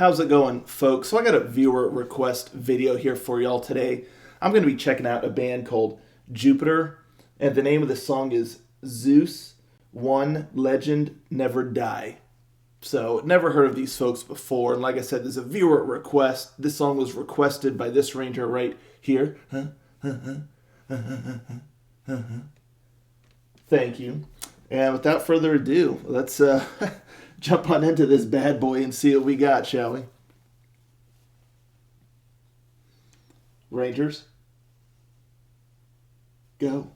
How's it going, folks? So I got a viewer request video here for y'all today. I'm going to be checking out a band called Jupiter, and the name of the song is Zeus, One Legend Never Die. So, never heard of these folks before, and like I said, there's a viewer request. This song was requested by this ranger right here. Thank you. And without further ado, let's jump on into this bad boy and see what we got, shall we? Rangers, go.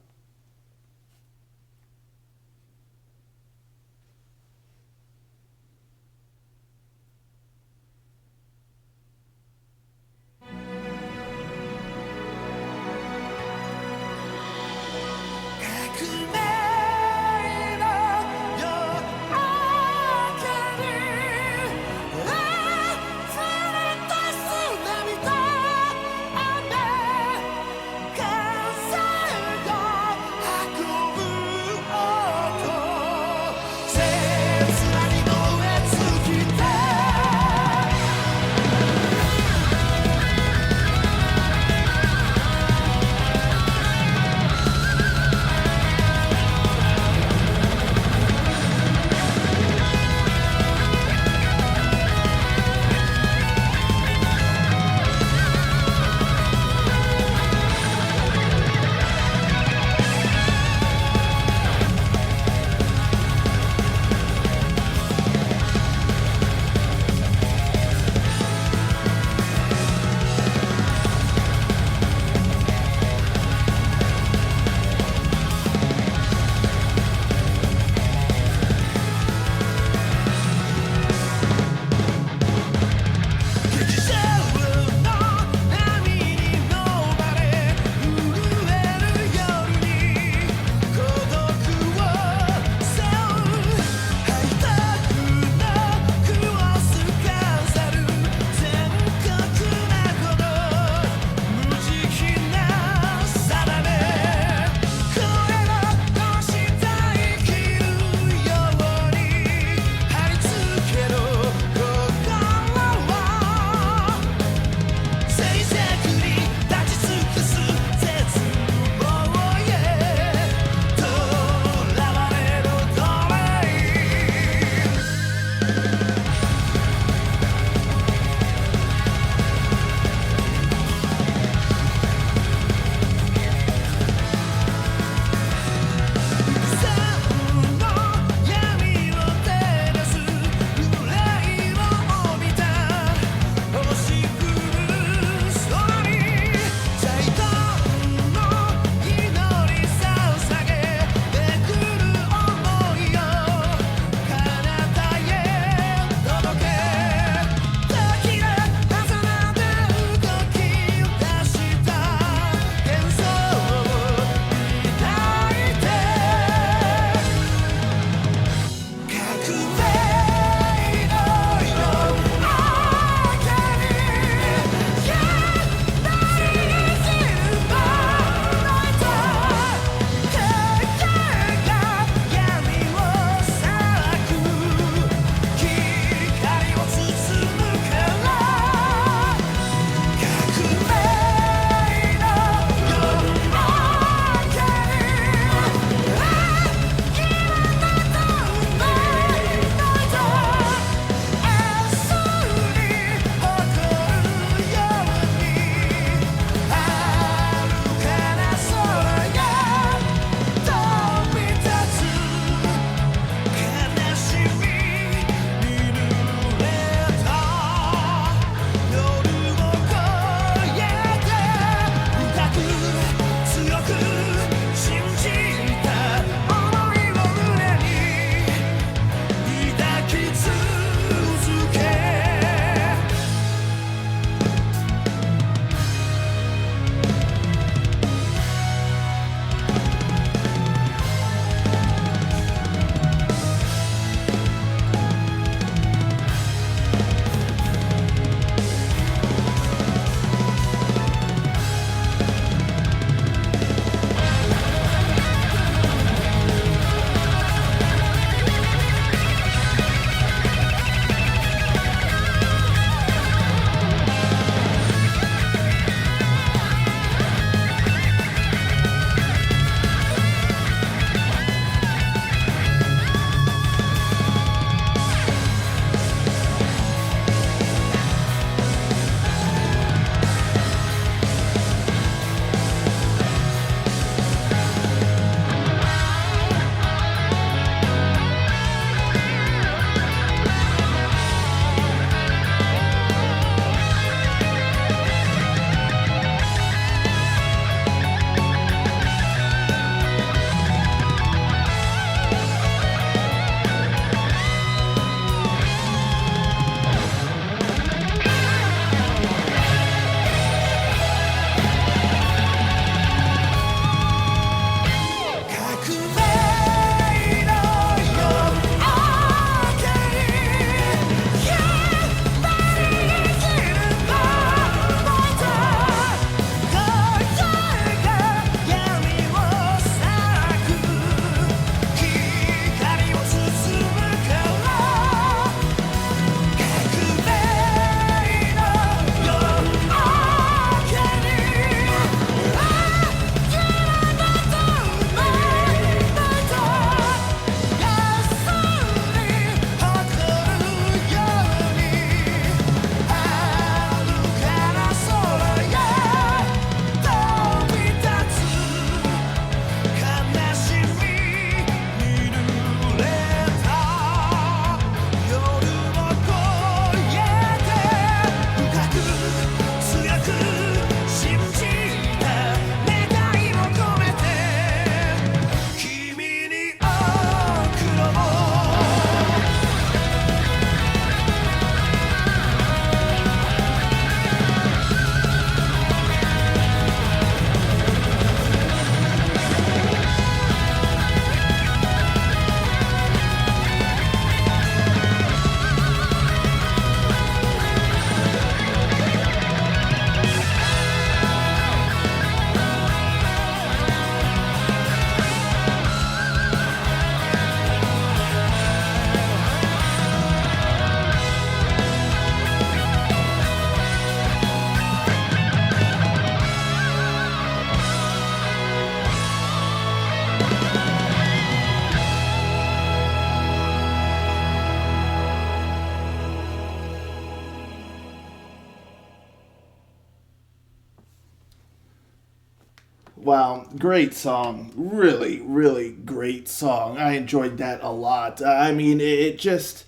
Wow, great song. Really, really great song. I enjoyed that a lot. I mean, it just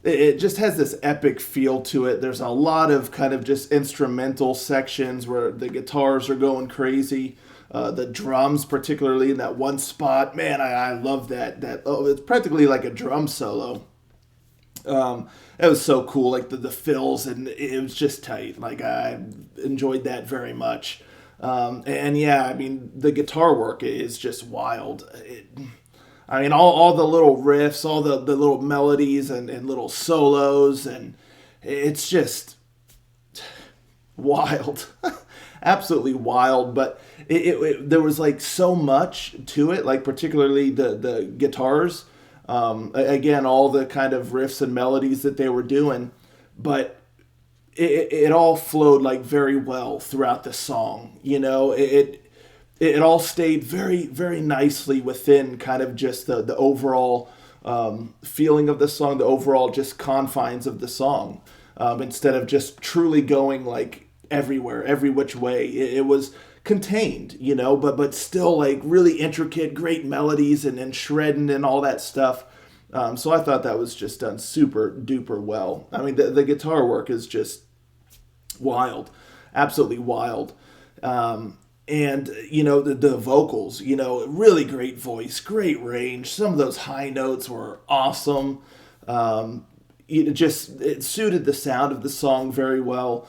has this epic feel to it. There's a lot of kind of just instrumental sections where the guitars are going crazy. The drums, particularly in that one spot, man, I love that. It's practically like a drum solo. It was so cool, like the fills, and it was just tight. Like I enjoyed that very much. And yeah, I mean the guitar work is just wild. I mean all the little riffs, all the little melodies and little solos, and it's just wild. Absolutely wild. But there was like so much to it, like particularly the guitars. Again, all the kind of riffs and melodies that they were doing, but it all flowed like very well throughout the song. It all stayed very, very nicely within kind of just the overall feeling of the song, the overall just confines of the song, instead of just truly going like everywhere, every which way. It was contained, but still like really intricate, great melodies and shredding and all that stuff. So I thought that was just done super duper well. I mean, the guitar work is just wild, absolutely wild. And the vocals, really great voice, great range. Some of those high notes were awesome. It suited the sound of the song very well.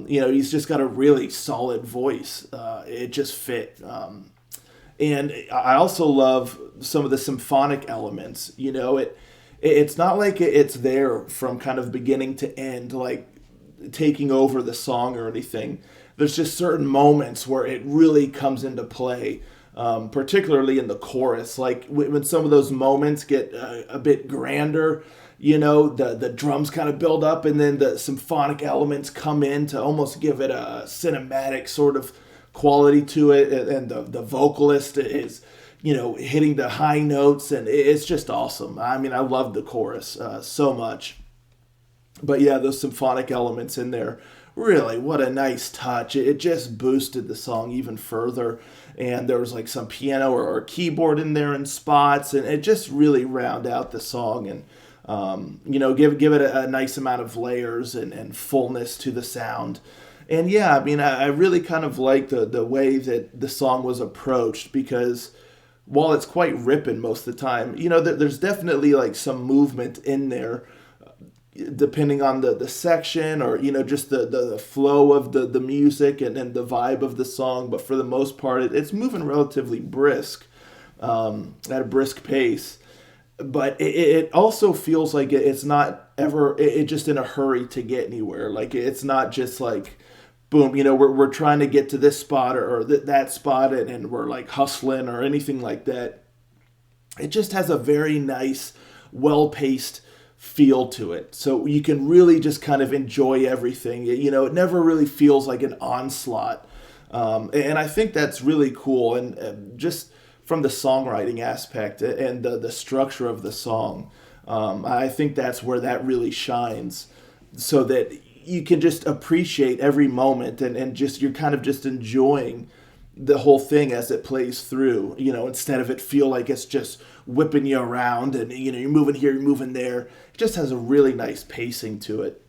He's just got a really solid voice. It just fit. And I also love some of the symphonic elements. It's not like it's there from kind of beginning to end, like taking over the song or anything. There's just certain moments where it really comes into play, particularly in the chorus. Like when some of those moments get a bit grander, the drums kind of build up and then the symphonic elements come in to almost give it a cinematic sort of quality to it. And the vocalist is, hitting the high notes, and it's just awesome. I mean, I love the chorus so much. But yeah, those symphonic elements in there, really, what a nice touch. It just boosted the song even further. And there was like some piano or keyboard in there in spots, and it just really round out the song and, give it a nice amount of layers and fullness to the sound. And yeah, I mean, I really kind of like the way that the song was approached, because while it's quite ripping most of the time, there's definitely like some movement in there, depending on the section or just the flow of the music and the vibe of the song. But for the most part, it's moving relatively brisk, at a brisk pace. But it also feels like it's not ever it just in a hurry to get anywhere. Like it's not just like boom, we're trying to get to this spot or that spot, and we're like hustling or anything like that. It just has a very nice, well-paced feel to it. So you can really just kind of enjoy everything. It never really feels like an onslaught. And I think that's really cool. And just from the songwriting aspect and the structure of the song, I think that's where that really shines. So that you can just appreciate every moment and just you're kind of just enjoying the whole thing as it plays through, instead of it feel like it's just whipping you around and, you're moving here, you're moving there. It just has a really nice pacing to it.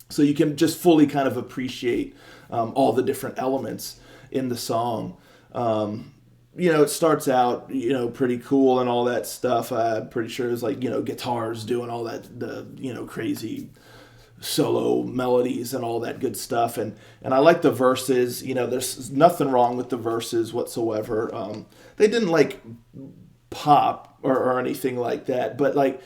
So you can just fully kind of appreciate all the different elements in the song. It starts out, pretty cool and all that stuff. I'm pretty sure it's like, guitars doing all that, crazy solo melodies and all that good stuff, and I like the verses. There's nothing wrong with the verses whatsoever. They didn't like pop or anything like that, but like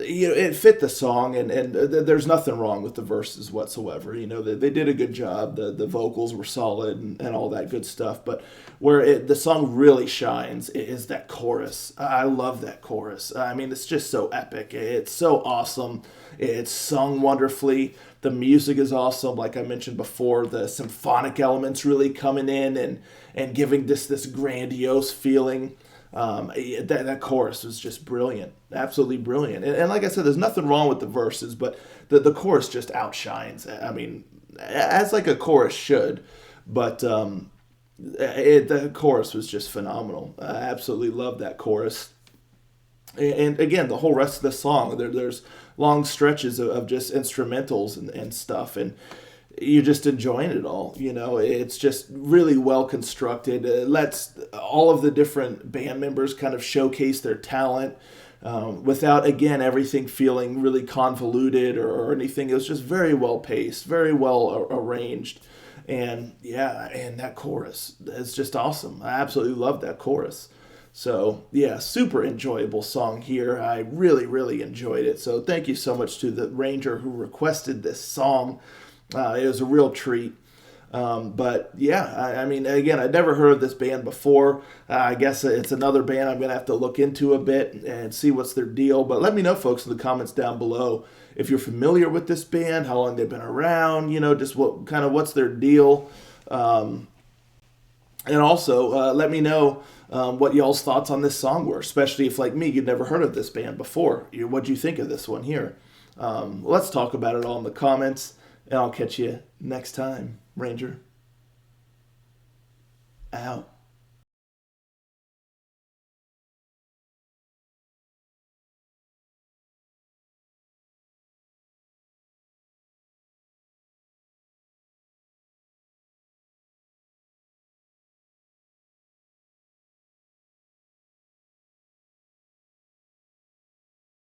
it fit the song, and there's nothing wrong with the verses whatsoever. They did a good job. The vocals were solid and all that good stuff. But where the song really shines is that chorus. I love that chorus. I mean, it's just so epic. It's so awesome. It's sung wonderfully. The music is awesome. Like I mentioned before, the symphonic elements really coming in and giving this grandiose feeling. That chorus was just brilliant, absolutely brilliant. And like I said, there's nothing wrong with the verses, but the chorus just outshines. I mean, as like a chorus should. But The chorus was just phenomenal. I absolutely loved that chorus. And again, the whole rest of the song, there's long stretches of just instrumentals and stuff, and you're just enjoying it all. It's just really well constructed. It lets all of the different band members kind of showcase their talent without, again, everything feeling really convoluted or anything. It was just very well paced, very well arranged. And yeah, and that chorus is just awesome. I absolutely love that chorus. So yeah, super enjoyable song here. I really, really enjoyed it. So thank you so much to the Ranger who requested this song. It was a real treat. But yeah, I mean, again, I'd never heard of this band before. I guess it's another band I'm going to have to look into a bit and see what's their deal. But let me know, folks, in the comments down below if you're familiar with this band, how long they've been around, just what's their deal. And also, let me know what y'all's thoughts on this song were, especially if, like me, you'd never heard of this band before. What'd you think of this one here? Let's talk about it all in the comments, and I'll catch you next time. Ranger out.